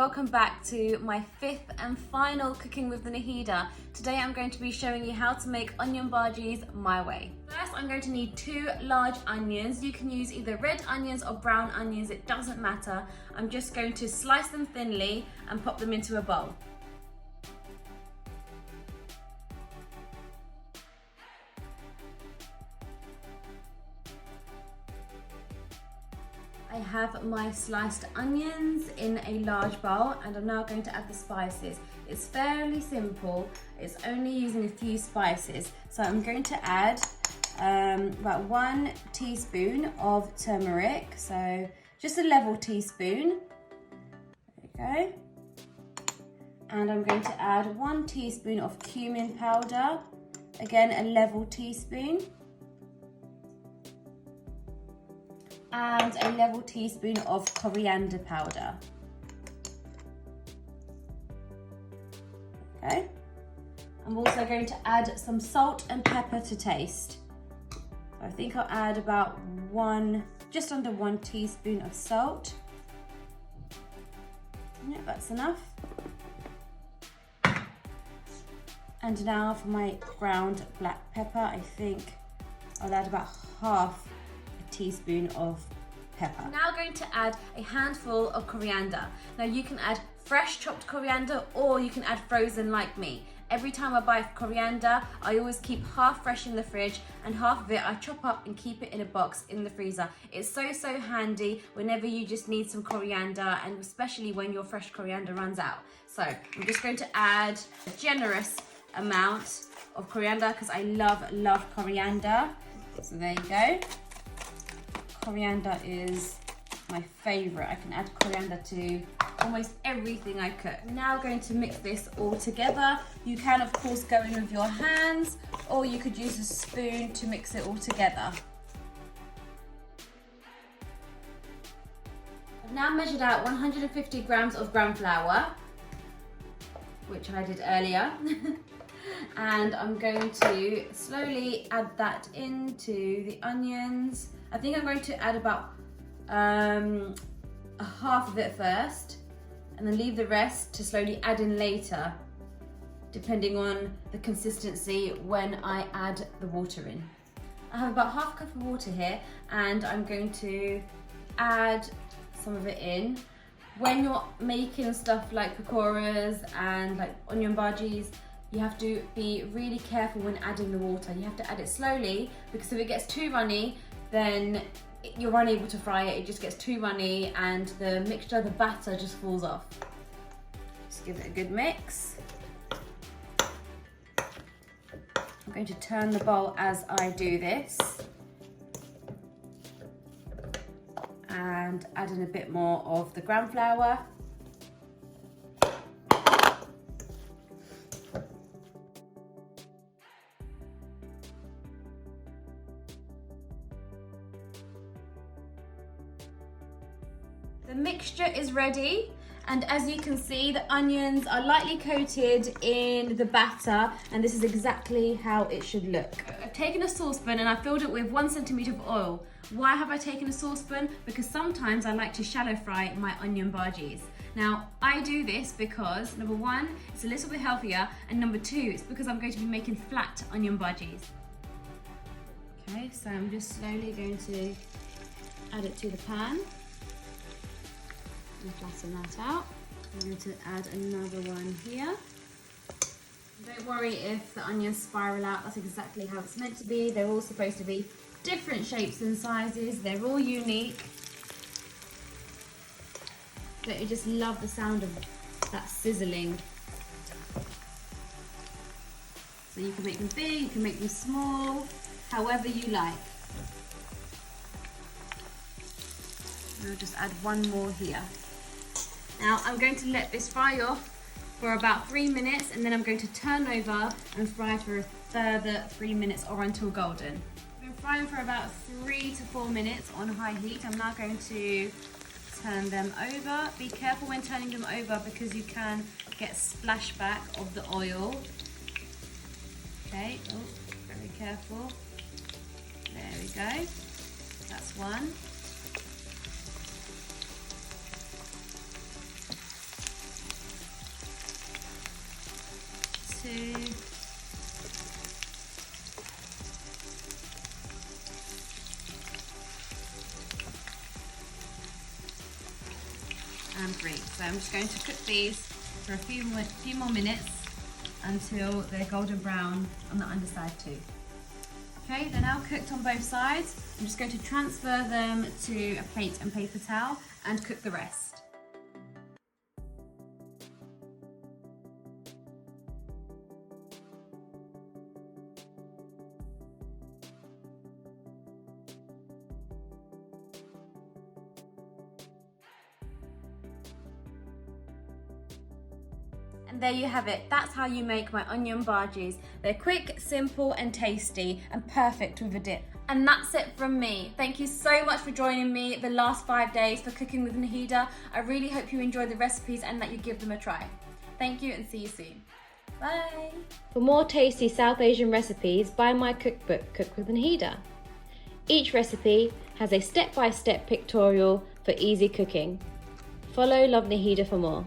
welcome back to my fifth and final Cooking with the Naheeda. Today I'm going to be showing you how to make onion bhajis my way. First, I'm going to need 2 large onions. You can use either red onions or brown onions, it doesn't matter. I'm just going to slice them thinly and pop them into a bowl. I have my sliced onions in a large bowl and I'm now going to add the spices. It's fairly simple, it's only using a few spices. So I'm going to add about 1 teaspoon of turmeric, so just a level teaspoon. There you go. And I'm going to add 1 teaspoon of cumin powder, again a level teaspoon. And a level teaspoon of coriander powder. Okay. I'm also going to add some salt and pepper to taste. So I think I'll add about just under 1 teaspoon of salt. Yeah, that's enough. And now for my ground black pepper, I think I'll add about half teaspoon of pepper. I'm now going to add a handful of coriander. Now you can add fresh chopped coriander or you can add frozen like me. Every time I buy coriander, I always keep half fresh in the fridge and half of it I chop up and keep it in a box in the freezer. It's so handy whenever you just need some coriander, and especially when your fresh coriander runs out. So I'm just going to add a generous amount of coriander because I love coriander. So there you go. Coriander is my favorite. I can add coriander to almost everything I cook. We're now going to mix this all together. You can of course go in with your hands or you could use a spoon to mix it all together. I've now measured out 150 grams of ground flour, which I did earlier. And I'm going to slowly add that into the onions. I think I'm going to add about a half of it first and then leave the rest to slowly add in later, depending on the consistency when I add the water in. I have about half a cup of water here and I'm going to add some of it in. When you're making stuff like pakoras and like onion bhajis, you have to be really careful when adding the water. You have to add it slowly because if it gets too runny, then you're unable to fry it. It just gets too runny and the mixture, the batter just falls off. Just give it a good mix. I'm going to turn the bowl as I do this and add in a bit more of the ground flour. The mixture is ready, and as you can see, the onions are lightly coated in the batter, and this is exactly how it should look. I've taken a saucepan and I filled it with 1 centimetre of oil. Why have I taken a saucepan? Because sometimes I like to shallow fry my onion bhajis. Now, I do this because, number 1, it's a little bit healthier, and number 2, it's because I'm going to be making flat onion bhajis. Okay, so I'm just slowly going to add it to the pan. And flatten that out. I'm going to add another one here. Don't worry if the onions spiral out, that's exactly how it's meant to be. They're all supposed to be different shapes and sizes. They're all unique. But you just love the sound of that sizzling. So you can make them big, you can make them small, however you like. And I'll just add one more here. Now I'm going to let this fry off for about 3 minutes and then I'm going to turn over and fry for a further 3 minutes or until golden. I've been frying for about 3 to 4 minutes on high heat. I'm now going to turn them over. Be careful when turning them over because you can get splashback of the oil. Okay, oh, very careful. There we go. That's one. 2. And 3. So I'm just going to cook these for a few more minutes until they're golden brown on the underside too. Okay, they're now cooked on both sides. I'm just going to transfer them to a plate and paper towel and cook the rest. And there you have it. That's how you make my onion bhajis. They're quick, simple and tasty and perfect with a dip. And that's it from me. Thank you so much for joining me the last 5 days for Cooking with Naheeda. I really hope you enjoy the recipes and that you give them a try. Thank you and see you soon. Bye. For more tasty South Asian recipes, buy my cookbook, Cook with Naheeda. Each recipe has a step-by-step pictorial for easy cooking. Follow Love Naheeda for more.